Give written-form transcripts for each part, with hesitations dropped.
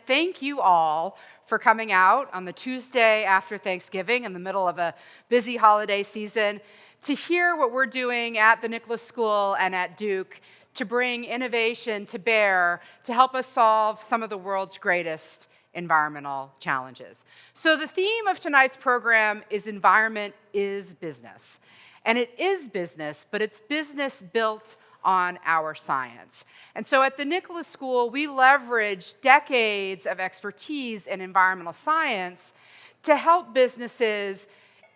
thank you all for coming out on the Tuesday after Thanksgiving in the middle of a busy holiday season to hear what we're doing at the Nicholas School and at Duke to bring innovation to bear to help us solve some of the world's greatest environmental challenges. So the theme of tonight's program is Environment is Business. And it is business, but it's business built on our science. And so at the Nicholas School, we leverage decades of expertise in environmental science to help businesses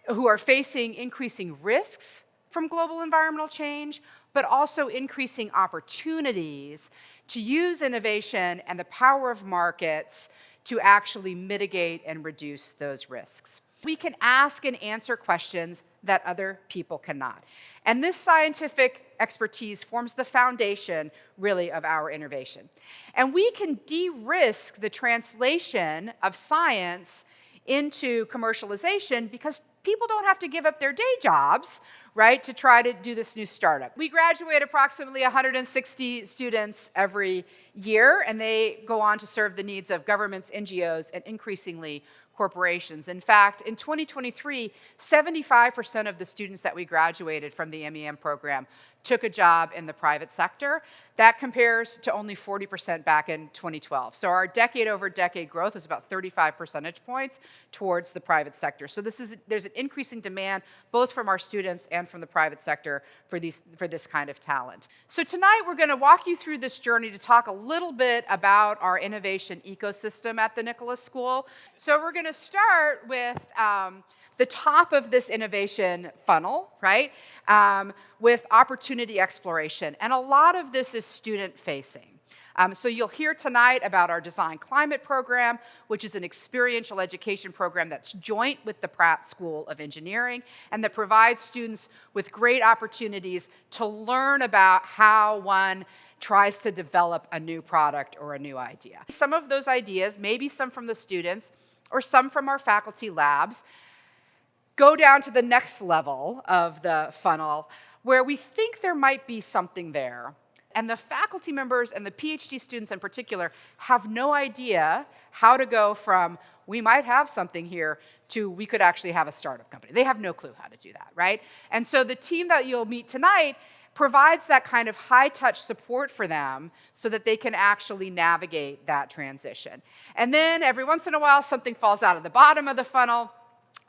who are facing increasing risks from global environmental change, but also increasing opportunities to use innovation and the power of markets to actually mitigate and reduce those risks. We can ask and answer questions that other people cannot. And this scientific expertise forms the foundation, really, of our innovation. And we can de-risk the translation of science into commercialization because people don't have to give up their day jobs, right, to try to do this new startup. We graduate approximately 160 students every year, and they go on to serve the needs of governments, NGOs, and increasingly corporations. In fact, in 2023, 75% of the students that we graduated from the MEM program took a job in the private sector. That compares to only 40% back in 2012. So our decade-over-decade growth was about 35 percentage points towards the private sector. So there's an increasing demand both from our students and from the private sector for this kind of talent. So tonight we're going to walk you through this journey to talk a little bit about our innovation ecosystem at the Nicholas School. So we're going to start with the top of this innovation funnel, right, with opportunity exploration. And a lot of this is student-facing. So you'll hear tonight about our Design Climate program, which is an experiential education program that's joint with the Pratt School of Engineering and that provides students with great opportunities to learn about how one tries to develop a new product or a new idea. Some of those ideas, maybe some from the students or some from our faculty labs, go down to the next level of the funnel where we think there might be something there. And the faculty members and the PhD students in particular have no idea how to go from we might have something here to we could actually have a startup company. They have no clue how to do that, right? And so the team that you'll meet tonight provides that kind of high-touch support for them so that they can actually navigate that transition. And then every once in a while, something falls out of the bottom of the funnel.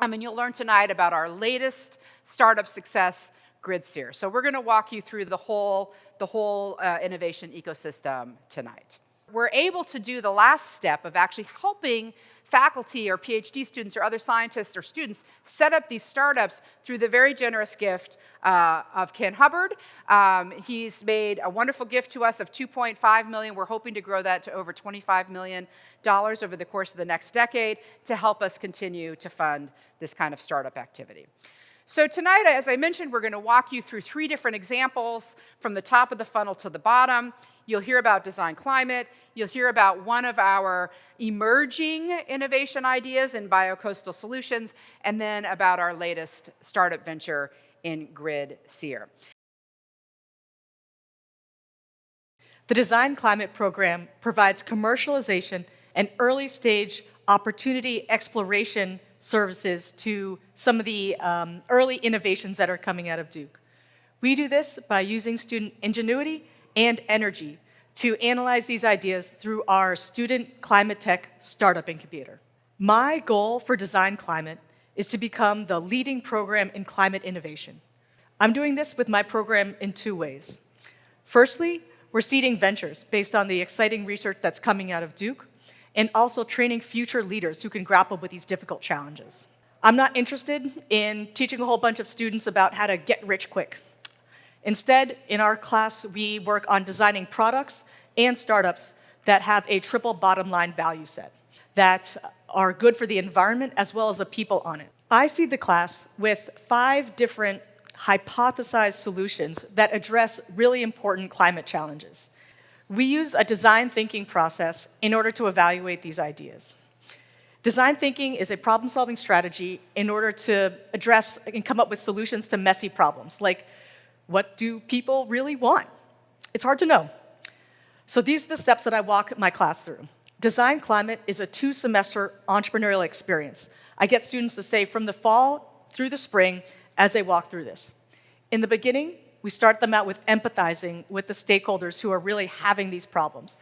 And you'll learn tonight about our latest startup success, GridSeer. So we're going to walk you through the whole innovation ecosystem tonight. We're able to do the last step of actually helping faculty or PhD students or other scientists or students set up these startups through the very generous gift of Ken Hubbard. He's made a wonderful gift to us of $2.5 million. We're hoping to grow that to over $25 million over the course of the next decade to help us continue to fund this kind of startup activity. So tonight, as I mentioned, we're going to walk you through 3 different examples from the top of the funnel to the bottom. You'll hear about Design Climate. You'll hear about one of our emerging innovation ideas in biocoastal solutions, and then about our latest startup venture in GridSeer. The Design Climate program provides commercialization and early-stage opportunity exploration services to some of the early innovations that are coming out of Duke. We do this by using student ingenuity and energy to analyze these ideas through our Student Climate Tech Startup Incubator. My goal for Design Climate is to become the leading program in climate innovation. I'm doing this with my program in 2 ways. Firstly, we're seeding ventures based on the exciting research that's coming out of Duke, and also training future leaders who can grapple with these difficult challenges. I'm not interested in teaching a whole bunch of students about how to get rich quick. Instead, in our class, we work on designing products and startups that have a triple bottom line value set that are good for the environment as well as the people on it. I seed the class with 5 different hypothesized solutions that address really important climate challenges. We use a design thinking process in order to evaluate these ideas. Design thinking is a problem-solving strategy in order to address and come up with solutions to messy problems, like what do people really want? It's hard to know. So these are the steps that I walk my class through. Design Climate is a 2-semester entrepreneurial experience. I get students to stay from the fall through the spring as they walk through this. In the beginning, we start them out with empathizing with the stakeholders who are really having these problems.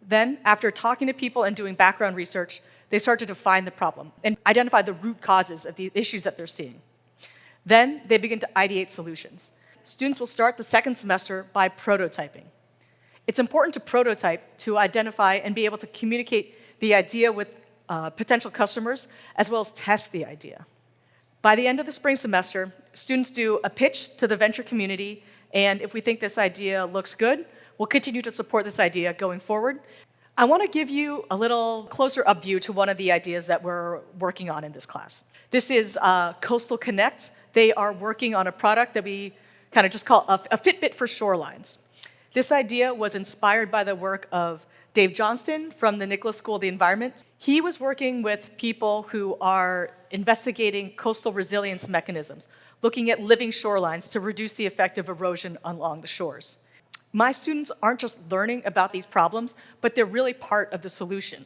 Then, after talking to people and doing background research, they start to define the problem and identify the root causes of the issues that they're seeing. Then, they begin to ideate solutions. Students will start the second semester by prototyping. It's important to prototype to identify and be able to communicate the idea with potential customers, as well as test the idea. By the end of the spring semester, students do a pitch to the venture community, and if we think this idea looks good, we'll continue to support this idea going forward. I want to give you a little closer up view to one of the ideas that we're working on in this class. This is Coastal Connect. They are working on a product that we kind of just call a Fitbit for shorelines. This idea was inspired by the work of Dave Johnston from the Nicholas School of the Environment. He was working with people who are investigating coastal resilience mechanisms, looking at living shorelines to reduce the effect of erosion along the shores. My students aren't just learning about these problems, but they're really part of the solution.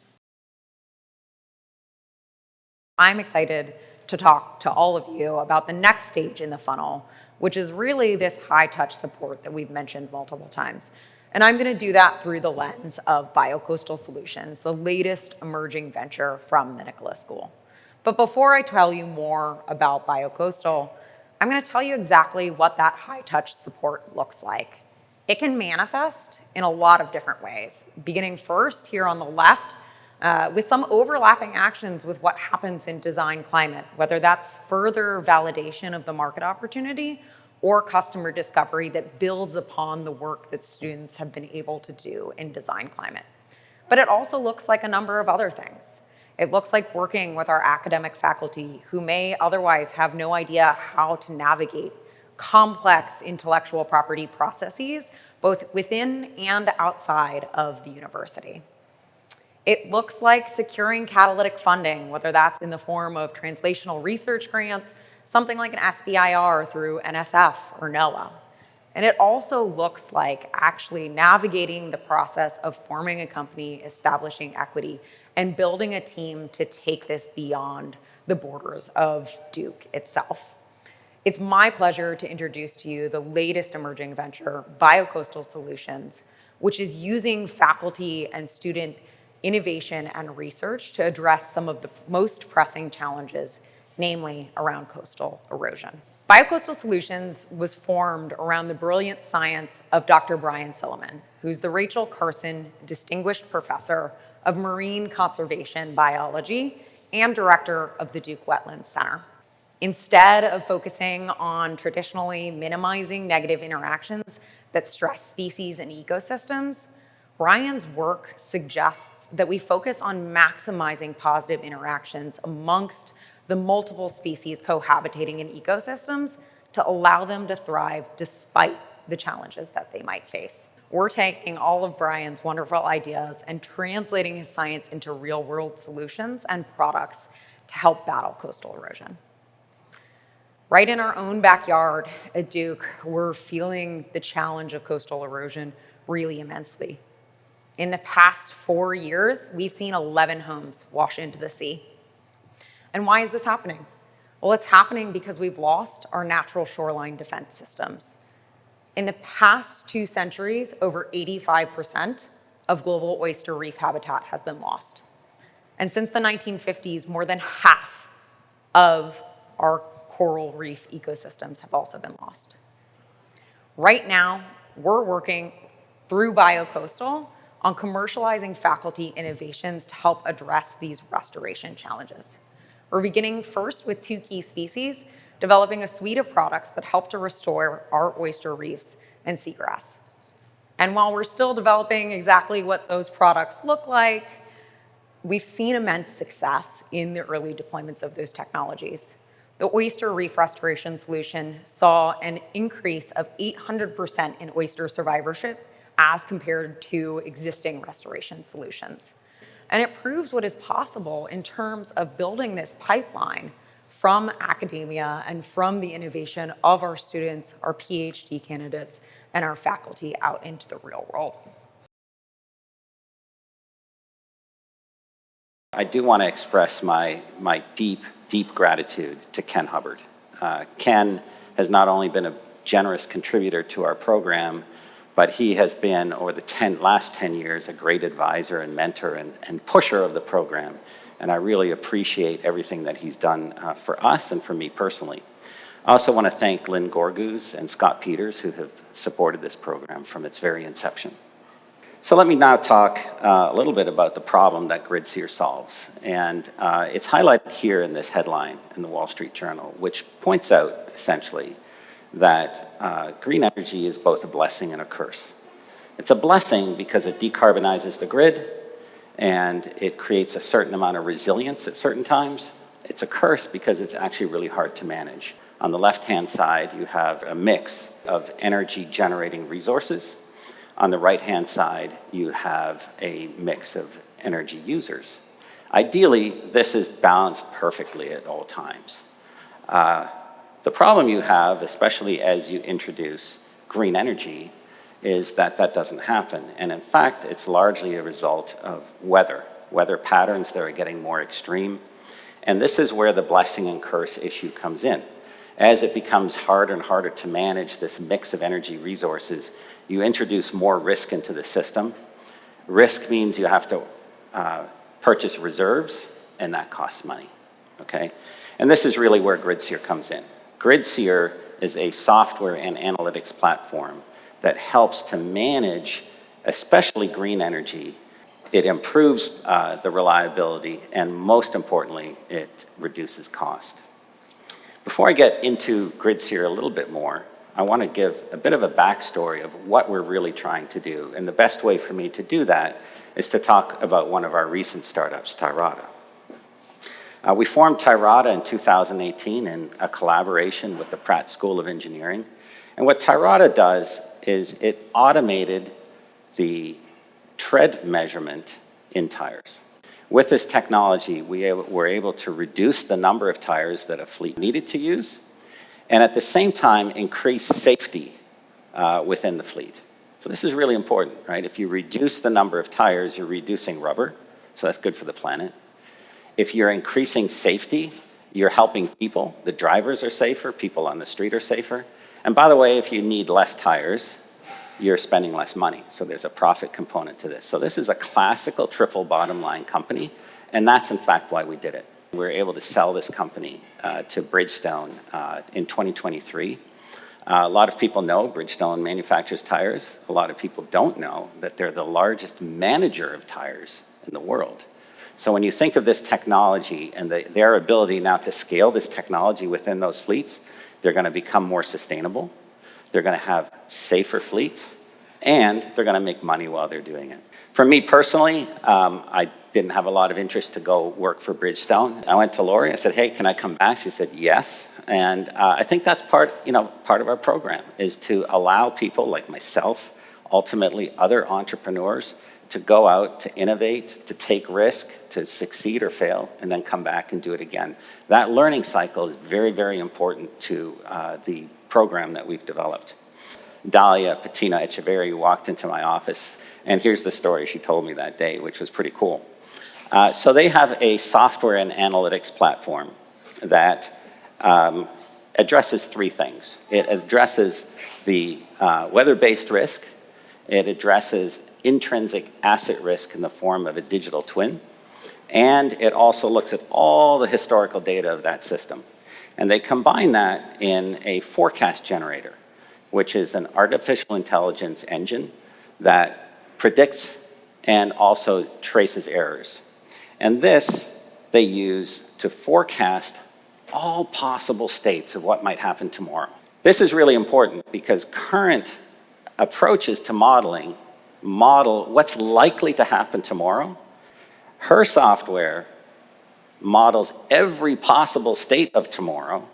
I'm excited to talk to all of you about the next stage in the funnel, which is really this high-touch support that we've mentioned multiple times. And I'm going to do that through the lens of Biocoastal Solutions, the latest emerging venture from the Nicholas School. But before I tell you more about Biocoastal, I'm going to tell you exactly what that high-touch support looks like. It can manifest in a lot of different ways, beginning first here on the left with some overlapping actions with what happens in Design Climate, whether that's further validation of the market opportunity or customer discovery that builds upon the work that students have been able to do in Design Climate. But it also looks like a number of other things. It looks like working with our academic faculty who may otherwise have no idea how to navigate complex intellectual property processes, both within and outside of the university. It looks like securing catalytic funding, whether that's in the form of translational research grants, something like an SBIR through NSF or NOAA. And it also looks like actually navigating the process of forming a company, establishing equity, and building a team to take this beyond the borders of Duke itself. It's my pleasure to introduce to you the latest emerging venture, Biocoastal Solutions, which is using faculty and student innovation and research to address some of the most pressing challenges, namely around coastal erosion. Biocoastal Solutions was formed around the brilliant science of Dr. Brian Silliman, who's the Rachel Carson Distinguished Professor of Marine Conservation Biology and Director of the Duke Wetlands Center. Instead of focusing on traditionally minimizing negative interactions that stress species and ecosystems, Brian's work suggests that we focus on maximizing positive interactions amongst the multiple species cohabitating in ecosystems to allow them to thrive despite the challenges that they might face. We're taking all of Brian's wonderful ideas and translating his science into real-world solutions and products to help battle coastal erosion. Right in our own backyard at Duke, we're feeling the challenge of coastal erosion really immensely. In the past 4 years, we've seen 11 homes wash into the sea. And why is this happening? Well, it's happening because we've lost our natural shoreline defense systems. In the past 2 centuries, over 85% of global oyster reef habitat has been lost. And since the 1950s, more than half of our coral reef ecosystems have also been lost. Right now, we're working through Biocoastal on commercializing faculty innovations to help address these restoration challenges. We're beginning first with 2 key species, developing a suite of products that help to restore our oyster reefs and seagrass. And while we're still developing exactly what those products look like, we've seen immense success in the early deployments of those technologies. The oyster reef restoration solution saw an increase of 800% in oyster survivorship as compared to existing restoration solutions. And it proves what is possible in terms of building this pipeline from academia and from the innovation of our students, our PhD candidates, and our faculty out into the real world. I do want to express my deep, deep gratitude to Ken Hubbard. Ken has not only been a generous contributor to our program, but he has been, over the last 10 years, a great advisor and mentor and pusher of the program. And I really appreciate everything that he's done for us and for me personally. I also want to thank Lynn Gorgoose and Scott Peters, who have supported this program from its very inception. So let me now talk a little bit about the problem that GridSeer solves. And it's highlighted here in this headline in the Wall Street Journal, which points out, essentially, that green energy is both a blessing and a curse. It's a blessing because it decarbonizes the grid, and it creates a certain amount of resilience at certain times. It's a curse because it's actually really hard to manage. On the left-hand side, you have a mix of energy-generating resources. On the right-hand side, you have a mix of energy users. Ideally, this is balanced perfectly at all times. The problem you have, especially as you introduce green energy, is that that doesn't happen. And in fact, it's largely a result of weather patterns that are getting more extreme. And this is where the blessing and curse issue comes in. As it becomes harder and harder to manage this mix of energy resources, you introduce more risk into the system. Risk means you have to purchase reserves, and that costs money, okay? And this is really where GridSeer comes in. GridSeer is a software and analytics platform that helps to manage, especially green energy. It improves the reliability, and most importantly, it reduces cost. Before I get into GridSeer a little bit more, I want to give a bit of a backstory of what we're really trying to do. And the best way for me to do that is to talk about one of our recent startups, Tyrata. We formed Tyrata in 2018 in a collaboration with the Pratt School of Engineering. And what Tyrata does is it automated the tread measurement in tires. With this technology, we were able to reduce the number of tires that a fleet needed to use, and at the same time, increase safety within the fleet. So this is really important, right? If you reduce the number of tires, you're reducing rubber, so that's good for the planet. If you're increasing safety, you're helping people. The drivers are safer, people on the street are safer. And by the way, if you need less tires, you're spending less money. So there's a profit component to this. So this is a classical triple bottom line company, and that's in fact why we did it. We were able to sell this company to Bridgestone in 2023. A lot of people know Bridgestone manufactures tires. A lot of people don't know that they're the largest manager of tires in the world. So when you think of this technology and their ability now to scale this technology within those fleets, they're going to become more sustainable. They're going to have safer fleets, and they're going to make money while they're doing it. For me personally, I didn't have a lot of interest to go work for Bridgestone. I went to Lori, I said, hey, can I come back? She said, yes. And I think that's part of our program, is to allow people like myself, ultimately other entrepreneurs, to go out, to innovate, to take risk, to succeed or fail, and then come back and do it again. That learning cycle is very, very important to the program that we've developed. Dalia Patina Echeverri walked into my office, and here's the story she told me that day, which was pretty cool. So they have a software and analytics platform that addresses three things. It addresses the weather-based risk. It addresses intrinsic asset risk in the form of a digital twin. And it also looks at all the historical data of that system. And they combine that in a forecast generator, which is an artificial intelligence engine that predicts and also traces errors. And this they use to forecast all possible states of what might happen tomorrow. This is really important because current approaches to modeling model what's likely to happen tomorrow. Her software models every possible state of tomorrow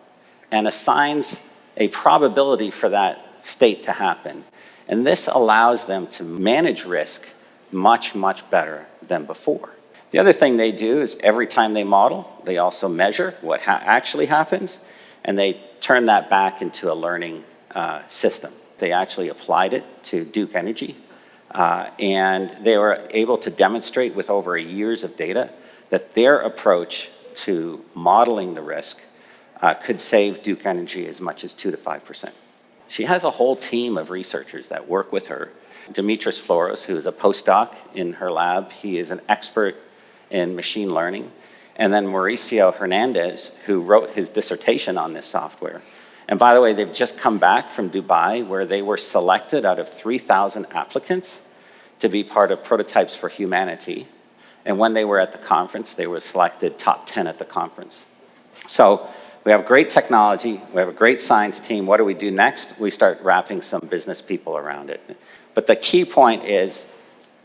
and assigns a probability for that state to happen. And this allows them to manage risk much, much better than before. The other thing they do is every time they model, they also measure what actually happens, and they turn that back into a learning system. They actually applied it to Duke Energy, and they were able to demonstrate with over years of data that their approach to modeling the risk could save Duke Energy as much as 2 to 5%. She has a whole team of researchers that work with her. Dimitris Floros, who is a postdoc in her lab, he is an expert in machine learning. And then Mauricio Hernandez, who wrote his dissertation on this software. And by the way, they've just come back from Dubai, where they were selected out of 3,000 applicants to be part of Prototypes for Humanity. And when they were at the conference, they were selected top 10 at the conference. So we have great technology, we have a great science team. What do we do next? We start wrapping some business people around it. But the key point is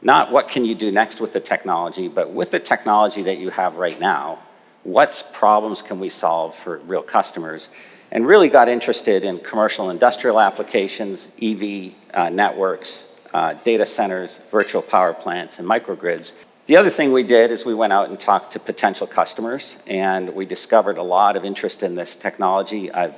not what can you do next with the technology, but with the technology that you have right now, what problems can we solve for real customers? And really got interested in commercial industrial applications, EV networks, data centers, virtual power plants, and microgrids. The other thing we did is we went out and talked to potential customers, and we discovered a lot of interest in this technology. I've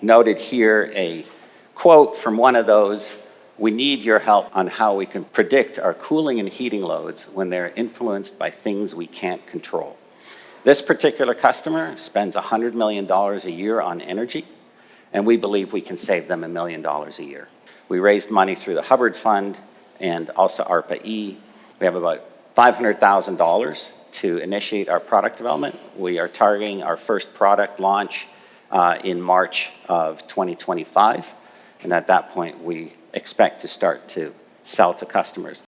noted here a quote from one of those: "We need your help on how we can predict our cooling and heating loads when they're influenced by things we can't control." This particular customer spends $100 million a year on energy, and we believe we can save them $1 million a year. We raised money through the Hubbard Fund and also ARPA-E. We have about $500,000 to initiate our product development. We are targeting our first product launch in March of 2025, and at that point, we expect to start to sell to customers.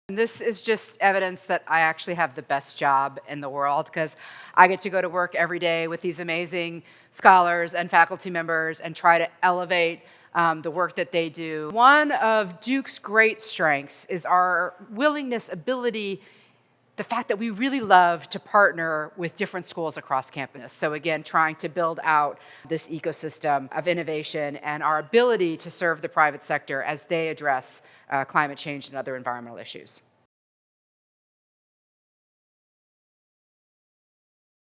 This is just evidence that I actually have the best job in the world, because I get to go to work every day with these amazing scholars and faculty members and try to elevate the work that they do. One of Duke's great strengths is our willingness, ability, the fact that we really love to partner with different schools across campus. So again, trying to build out this ecosystem of innovation and our ability to serve the private sector as they address climate change and other environmental issues.